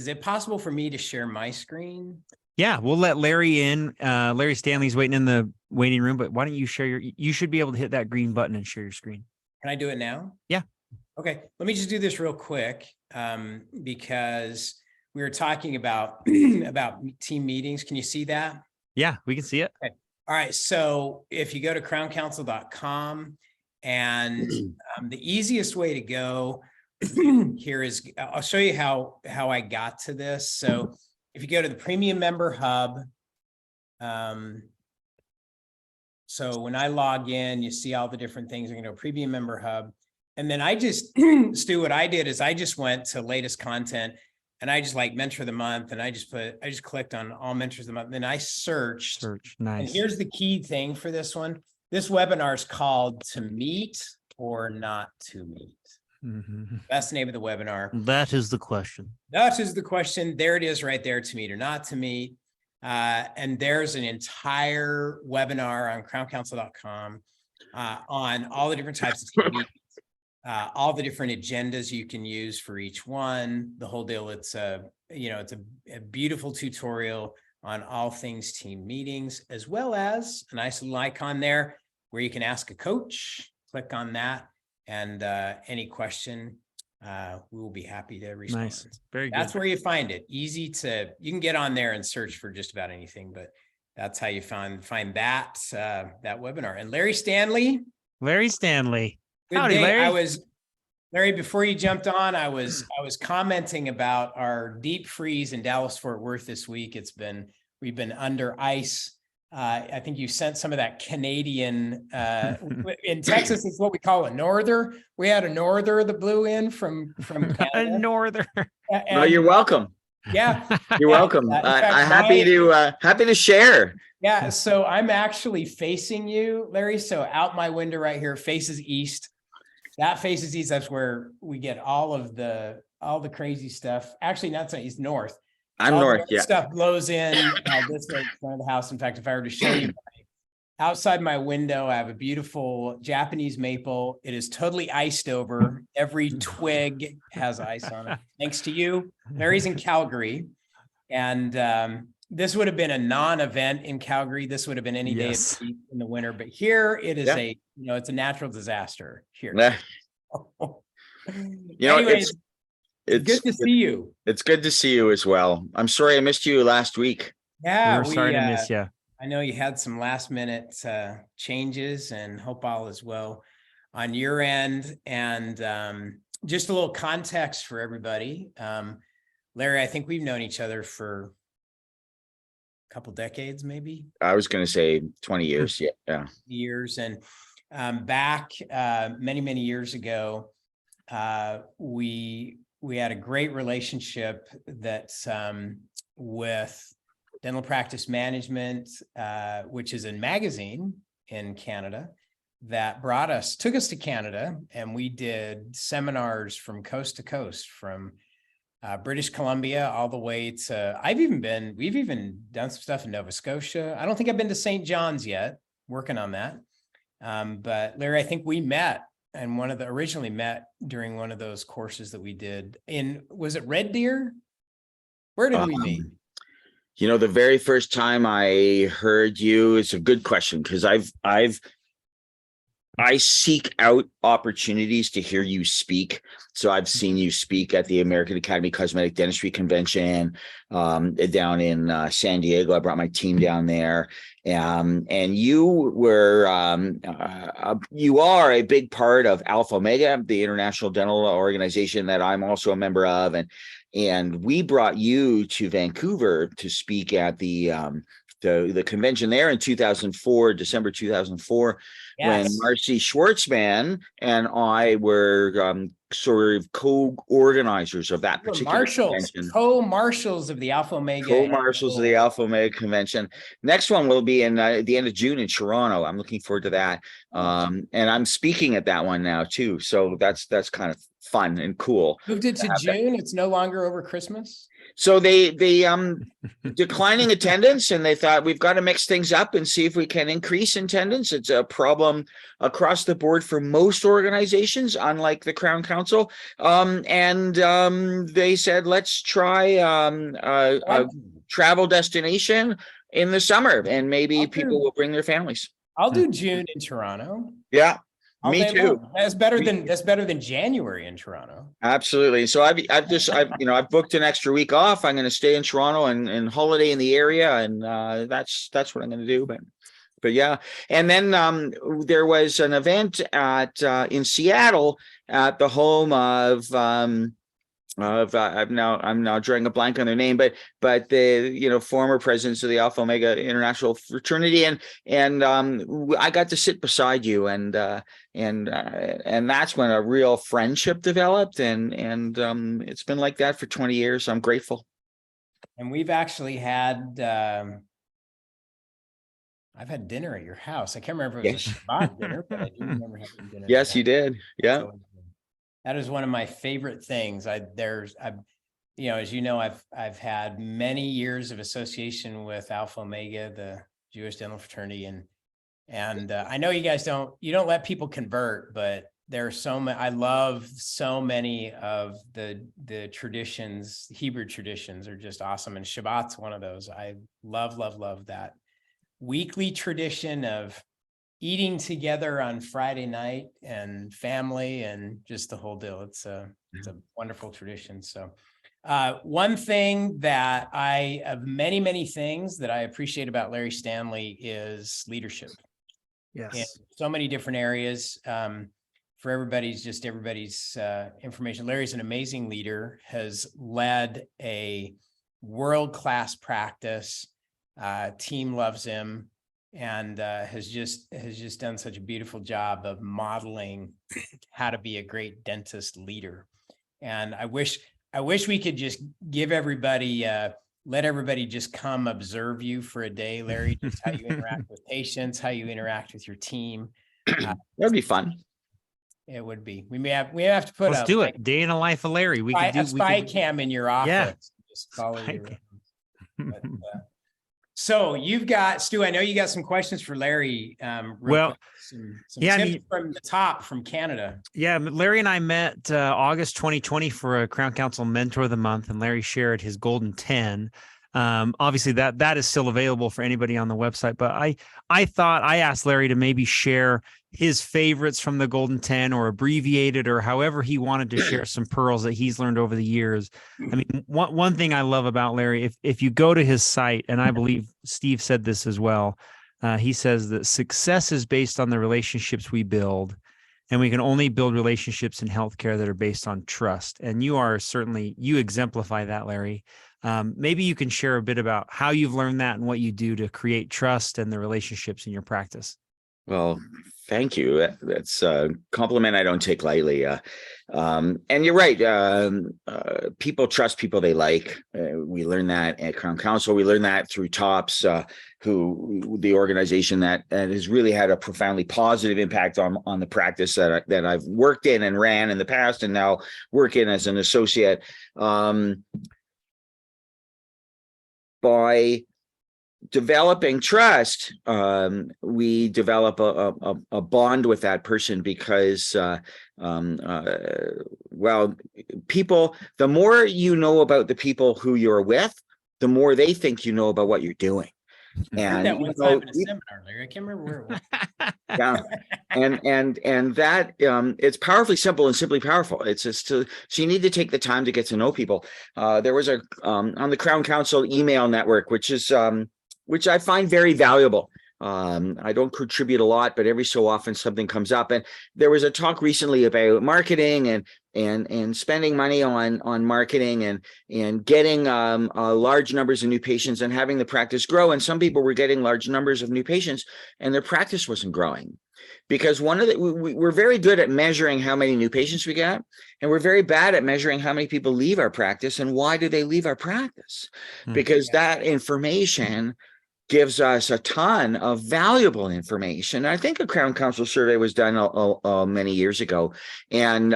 Is it possible for me to share my screen? Yeah, we'll let Larry in. Larry Stanley's waiting in the waiting room, but why don't you share you should be able to hit that green button and share your screen. Can I do it now? Yeah. Okay, let me just do this real quick because we were talking about about team meetings. Can you see that? Yeah, we can see it. Okay. All right, so if you go to crowncouncil.com and the easiest way to go here is, I'll show you how I got to this. So if you go to the premium member hub, so when I log in, you see all the different things. I'm going to go premium member hub. And then I just, Stu, what I did is I just went to latest content and I just like mentor of the month. And I just clicked on all mentors of the month. Then I searched. Nice. And here's the key thing for this one. This webinar is called To Meet or Not to Meet. Mm-hmm. That's the name of the webinar. That is the question. That is the question. There it is right there, to meet or not to meet. And there's an entire webinar on crowncouncil.com on all the different types of team meetings, all the different agendas you can use for each one, the whole deal. It's a beautiful tutorial on all things team meetings, as well as a nice little icon there where you can ask a coach. Click on that. And any question, we will be happy to respond. Nice. Very good. That's where you find it. You can get on there and search for just about anything, but that's how you find that webinar. And Larry Stanley. Howdy, Larry. Larry, before you jumped on, I was commenting about our deep freeze in Dallas Fort Worth this week. We've been under ice. I think you sent some of that Canadian, in Texas, it's what we call a norther. We had a norther that blew in from Canada. A norther. No, you're welcome. Yeah. You're welcome. I'm happy to share. Yeah. So I'm actually facing you, Larry. So out my window right here faces east. That faces east. That's where we get all the crazy stuff. Actually, not so east, north. I'm north, yeah. Stuff blows in this way in front of the house. In fact, if I were to show you outside my window, I have a beautiful Japanese maple. It is totally iced over. Every twig has ice on it. Thanks to you. Larry's in Calgary. And this would have been a non-event in Calgary. This would have been any day in the winter. But here it is it's a natural disaster here. Anyways, it's good to see you. It's good to see you as well. I'm sorry I missed you last week. Yeah, we're sorry to miss you. I know you had some last minute changes, and hope all is well on your end. And just a little context for everybody. Larry, I think we've known each other for a couple decades, maybe. I was going to say 20 years. Yeah. Years. And back many years ago, we had a great relationship that's with Dental Practice Management, which is a magazine in Canada that took us to Canada, and we did seminars from coast to coast, from British Columbia all the way to, we've even done some stuff in Nova Scotia. I don't think I've been to St. John's yet, working on that. But Larry, I think we met. And originally met during one of those courses that we did was it Red Deer? Where did we meet? The very first time I heard you, it's a good question, because I seek out opportunities to hear you speak. So I've seen you speak at the American Academy of Cosmetic Dentistry Convention down in San Diego. I brought my team down there. And you are a big part of Alpha Omega, the international dental organization that I'm also a member of. And we brought you to Vancouver to speak at the convention there in December 2004. Yes. When Marcy Schwartzman and I were sort of co-organizers of that particular convention. Co-marshals of the Alpha Omega. Co-marshals of the Alpha Omega convention. Next one will be in the end of June in Toronto. I'm looking forward to that. And I'm speaking at that one now too. So that's kind of fun and cool. Moved it to June. It's no longer over Christmas. So they declining attendance, and they thought we've got to mix things up and see if we can increase attendance. It's a problem across the board for most organizations, unlike the Crown Council. Council. They said, let's try a travel destination in the summer, and maybe people will bring their families. I'll do June in Toronto. Yeah, All me day too. long. That's better than January in Toronto. Absolutely. So I've booked an extra week off. I'm going to stay in Toronto and holiday in the area, and that's what I'm going to do. But yeah, and then there was an event in Seattle at the home of I'm now drawing a blank on their name, but the former presidents of the Alpha Omega International Fraternity, and I got to sit beside you, and that's when a real friendship developed, and it's been like that for 20 years. I'm grateful. And we've actually had I've had dinner at your house. I can't remember if it was a Shabbat dinner, but I do remember having dinner. Yes, you did. Yeah. So, that is one of my favorite things. As you know, I've had many years of association with Alpha Omega, the Jewish dental fraternity, and I know you guys don't let people convert, but there are so many. I love so many of the traditions. Hebrew traditions are just awesome, and Shabbat's one of those. I love that weekly tradition of eating together on Friday night and family and just the whole deal. It's a wonderful tradition. So one thing that of many things that I appreciate about Larry Stanley is leadership. Yes. In so many different areas. For everybody's information, Larry's an amazing leader, has led a world-class practice. Team loves him, and has just done such a beautiful job of modeling how to be a great dentist leader. And I wish we could just give everybody, let everybody just come observe you for a day, Larry, just how you interact with patients, how you interact with your team. That'd be fun. It would be. We have to put Let's do it. Day in the life of Larry. We could do a spy cam in your office. Yeah. Just follow you. But, so you've got, Stu, I know you got some questions for Larry. Quick. Some tips from the top from Canada. Yeah, Larry and I met August 2020 for a Crown Council Mentor of the Month, and Larry shared his Golden 10. Obviously, that is still available for anybody on the website, but I thought I asked Larry to maybe share his favorites from the Golden 10, or abbreviated, or however he wanted to share some pearls that he's learned over the years. I mean, one thing I love about Larry, if you go to his site, and I believe Steve said this as well, he says that success is based on the relationships we build, and we can only build relationships in healthcare that are based on trust. And you exemplify that, Larry. Maybe you can share a bit about how you've learned that and what you do to create trust and the relationships in your practice. Well, thank you. That's a compliment I don't take lightly. And you're right. People trust people they like. We learn that at Crown Council. We learn that through TOPS, the organization that has really had a profoundly positive impact on the practice that I've worked in and ran in the past, and now work in as an associate. By developing trust, we develop a bond with that person, because people, the more you know about the people who you're with, the more they think you know about what you're doing. And that one time in a seminar, Larry, I can't remember where it was. Yeah, and that it's powerfully simple and simply powerful. It's just so you need to take the time to get to know people. There was on the Crown Council email network, which I find very valuable. I don't contribute a lot, but every so often something comes up. And there was a talk recently about marketing and spending money on marketing and getting large numbers of new patients and having the practice grow. And some people were getting large numbers of new patients and their practice wasn't growing, because we're very good at measuring how many new patients we get, and we're very bad at measuring how many people leave our practice and why do they leave our practice, because that information gives us a ton of valuable information. I think a Crown Council survey was done many years ago, and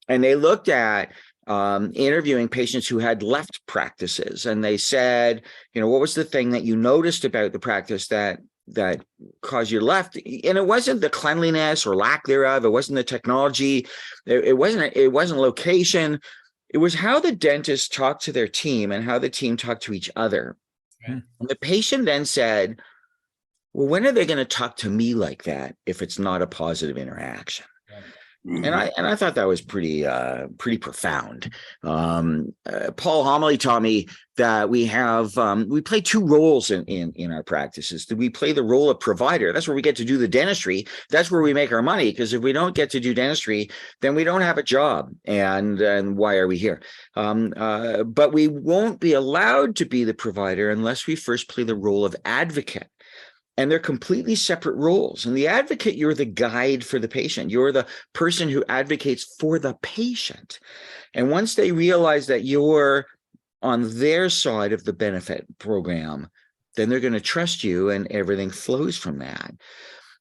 they looked at interviewing patients who had left practices, and they said, what was the thing that you noticed about the practice that that caused you left. And it wasn't the cleanliness or lack thereof. It wasn't the technology. It wasn't location. It was how the dentist talked to their team and how the team talked to each other. Right. And the patient then said, well, when are they going to talk to me like that if it's not a positive interaction? Right. And I thought that was pretty profound. Paul Homily taught me that we play two roles in our practices. We play the role of provider. That's where we get to do the dentistry. That's where we make our money. Because if we don't get to do dentistry, then we don't have a job. And why are we here? But we won't be allowed to be the provider unless we first play the role of advocate. And they're completely separate roles. And the advocate, you're the guide for the patient. You're the person who advocates for the patient. And once they realize that you're on their side of the benefit program, then they're going to trust you and everything flows from that.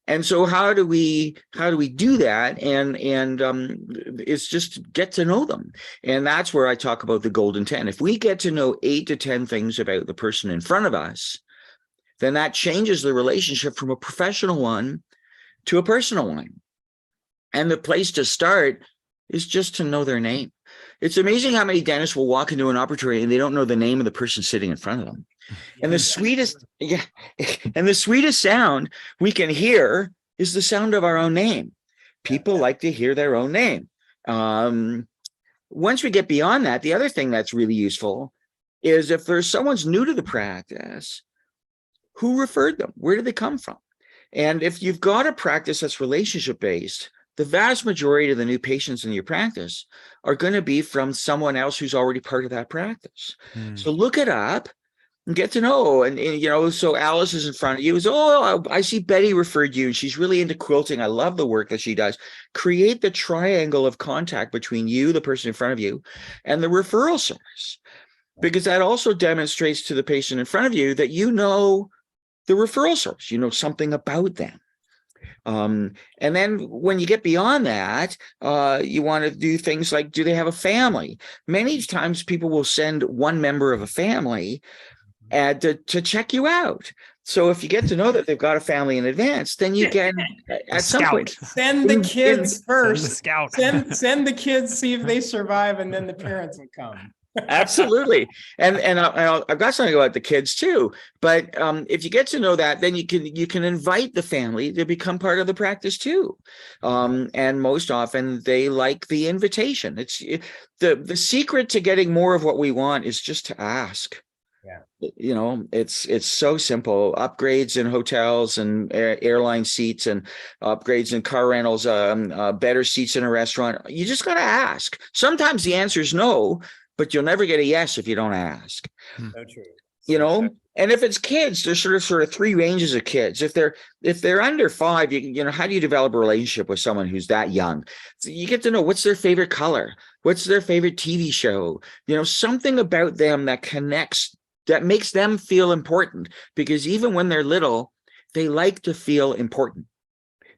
And so how do we do that? And it's just get to know them. And that's where I talk about the golden 10. If we get to know 8 to 10 things about the person in front of us, then that changes the relationship from a professional one to a personal one. And the place to start is just to know their name. It's amazing how many dentists will walk into an operatory and they don't know the name of the person sitting in front of them. And the sweetest sound we can hear is the sound of our own name. People like to hear their own name. Once we get beyond that, the other thing that's really useful is if there's someone's new to the practice, who referred them? Where did they come from? And if you've got a practice that's relationship-based, the vast majority of the new patients in your practice are going to be from someone else who's already part of that practice. So look it up and get to know. And so Alice is in front of you. I see Betty referred you and she's really into quilting. I love the work that she does. Create the triangle of contact between you, the person in front of you, and the referral source. Because that also demonstrates to the patient in front of you that you know the referral source, you know something about them. And then when you get beyond that, you want to do things like, do they have a family? Many times people will send one member of a family to check you out. So if you get to know that they've got a family in advance, then you can at some point send the kids first. Send the scout. Send the kids, see if they survive, and then the parents will come. Absolutely. And I've got something about the kids too. But if you get to know that, then you can invite the family to become part of the practice too. And most often they like the invitation. It's the secret to getting more of what we want is just to ask. Yeah. It's so simple. Upgrades in hotels and airline seats and upgrades in car rentals, better seats in a restaurant. You just got to ask. Sometimes the answer is no, but you'll never get a yes if you don't ask. So true. And if it's kids, there's sort of 3 ranges of kids. If they're under 5, how do you develop a relationship with someone who's that young? So you get to know what's their favorite color, what's their favorite TV show, something about them that connects, that makes them feel important. Because even when they're little, they like to feel important.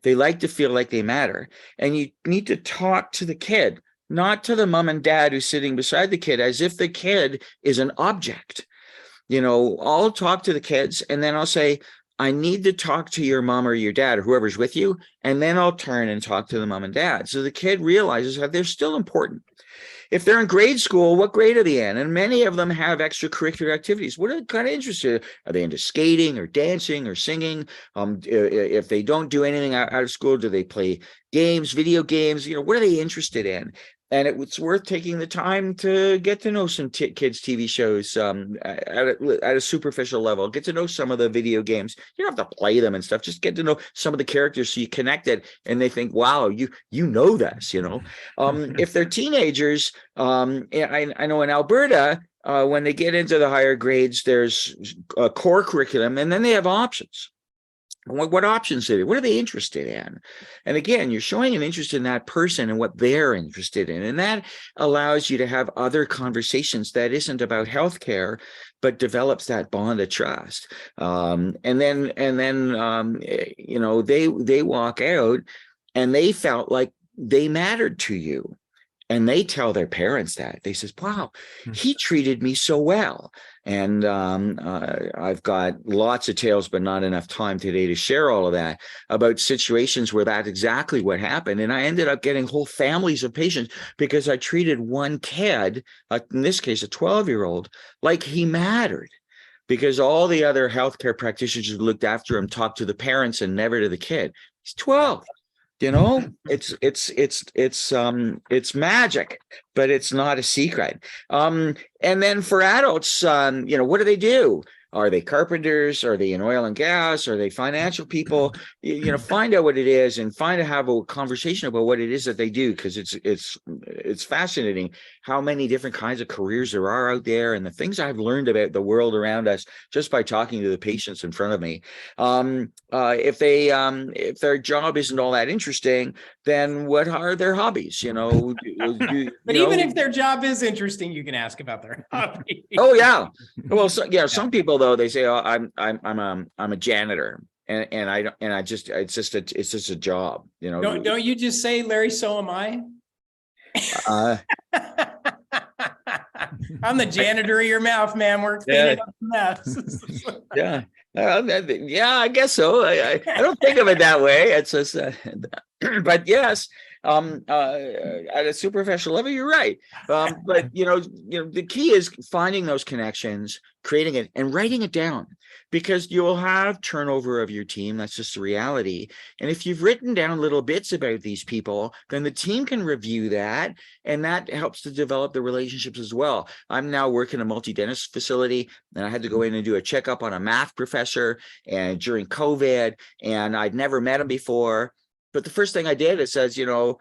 They like to feel like they matter. And you need to talk to the kid, not to the mom and dad who's sitting beside the kid, as if the kid is an object. I'll talk to the kids and then I'll say, I need to talk to your mom or your dad or whoever's with you. And then I'll turn and talk to the mom and dad. So the kid realizes that they're still important. If they're in grade school, what grade are they in? And many of them have extracurricular activities. What are they kind of interested in? Are they into skating or dancing or singing? If they don't do anything out of school, do they play games, video games? What are they interested in? And it's worth taking the time to get to know some kids' TV shows at a superficial level. Get to know some of the video games. You don't have to play them and stuff. Just get to know some of the characters so you connect it, and they think, "Wow, you know this." If they're teenagers, I know in Alberta, when they get into the higher grades, there's a core curriculum, and then they have options. What options are they? What are they interested in? And again, you're showing an interest in that person and what they're interested in. And that allows you to have other conversations that isn't about healthcare, but develops that bond of trust. And then they walk out and they felt like they mattered to you. And they tell their parents that. They says, wow, he treated me so well. And I've got lots of tales, but not enough time today to share all of that, about situations where that's exactly what happened. And I ended up getting whole families of patients because I treated one kid, in this case, a 12-year-old, like he mattered. Because all the other healthcare practitioners who looked after him talked to the parents and never to the kid. He's 12. You know, it's magic, but it's not a secret. And then for adults, you know, what do they do? Are they carpenters? Are they in oil and gas? Are they financial people? You know, find out what it is and have a conversation about what it is that they do, because it's fascinating how many different kinds of careers there are out there, and the things I've learned about the world around us just by talking to the patients in front of me. If their job isn't all that interesting, then what are their hobbies? You know, but even if their job is interesting, you can ask about their hobby. Oh yeah. Well, so, yeah, some people though, they say, oh, I'm a janitor, and it's just a job, you know. Don't you just say, Larry, so am I? I'm the janitor of your mouth, man. We're cleaning up the mess. Yeah. Yeah, I guess so. I don't think of it that way. It's just, but yes, at a super professional level, you're right. But you know, the key is finding those connections, creating it, and writing it down, because you'll have turnover of your team. That's just the reality. And if you've written down little bits about these people, then the team can review that, and that helps to develop the relationships as well. I'm now working a multi-dentist facility, and I had to go in and do a checkup on a math professor, and during COVID, and I'd never met him before. But the first thing I did, it says, you know,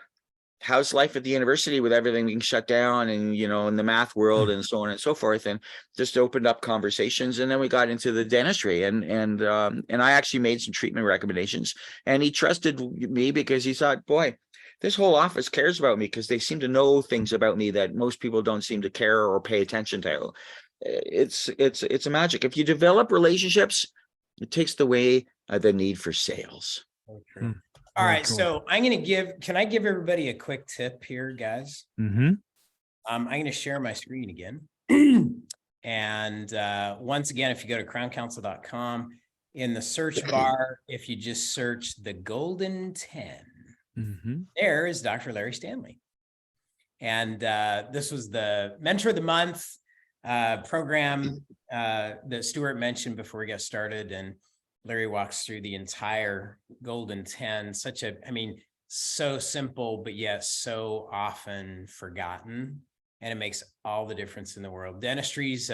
how's life at the university with everything being shut down, and, you know, in the math world and so on and so forth, and just opened up conversations. And then we got into the dentistry, and I actually made some treatment recommendations, and he trusted me because he thought, boy, this whole office cares about me, because they seem to know things about me that most people don't seem to care or pay attention to. It's a magic. If you develop relationships, it takes away the need for sales. Okay. All right, cool. So can I give everybody a quick tip here, guys? Mm-hmm. I'm going to share my screen again. And once again, if you go to crowncouncil.com, in the search bar, if you just search the Golden 10, there is Dr. Larry Stanley. And this was the Mentor of the Month program that Stuart mentioned before we got started. And Larry walks through the entire Golden 10, so simple, but yet so often forgotten. And it makes all the difference in the world. Dentistry's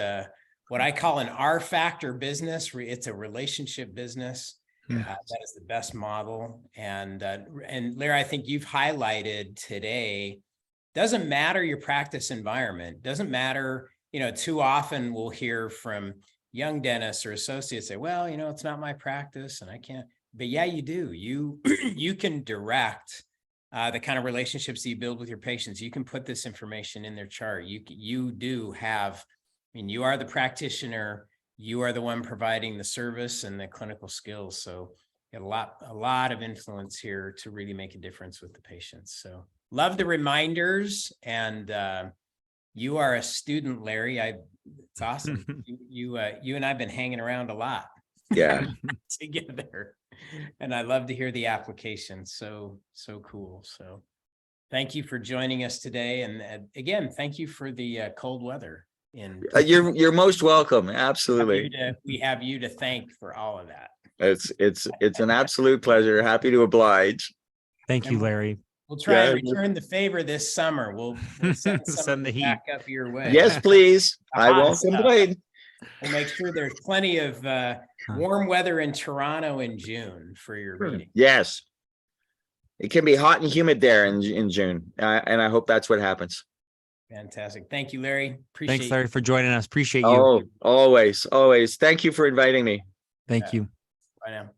what I call an R factor business. It's a relationship business. That is the best model. And Larry, I think you've highlighted today, doesn't matter your practice environment, doesn't matter, you know, too often we'll hear from young dentists or associates say, well, you know, it's not my practice and I can't, but yeah, you do. You can direct the kind of relationships that you build with your patients. You can put this information in their chart. You do have, you are the practitioner, you are the one providing the service and the clinical skills. So you have a lot of influence here to really make a difference with the patients. So love the reminders. And you are a student, Larry. It's awesome. You and I've been hanging around a lot. Yeah. Together. And I love to hear the application. So cool. So thank you for joining us today. And again, thank you for the cold weather. You're most welcome. Absolutely. We have you to thank for all of that. It's an absolute pleasure. Happy to oblige. Thank you, Larry. We'll try and return the favor this summer. We'll send the heat back up your way. Yes, please. I won't complain. We'll make sure there's plenty of warm weather in Toronto in June for your meeting. Yes. It can be hot and humid there in June. And I hope that's what happens. Fantastic. Thank you, Larry. Thanks, Larry, for joining us. Appreciate you. Oh, always. Thank you for inviting me. Thank you. Bye now.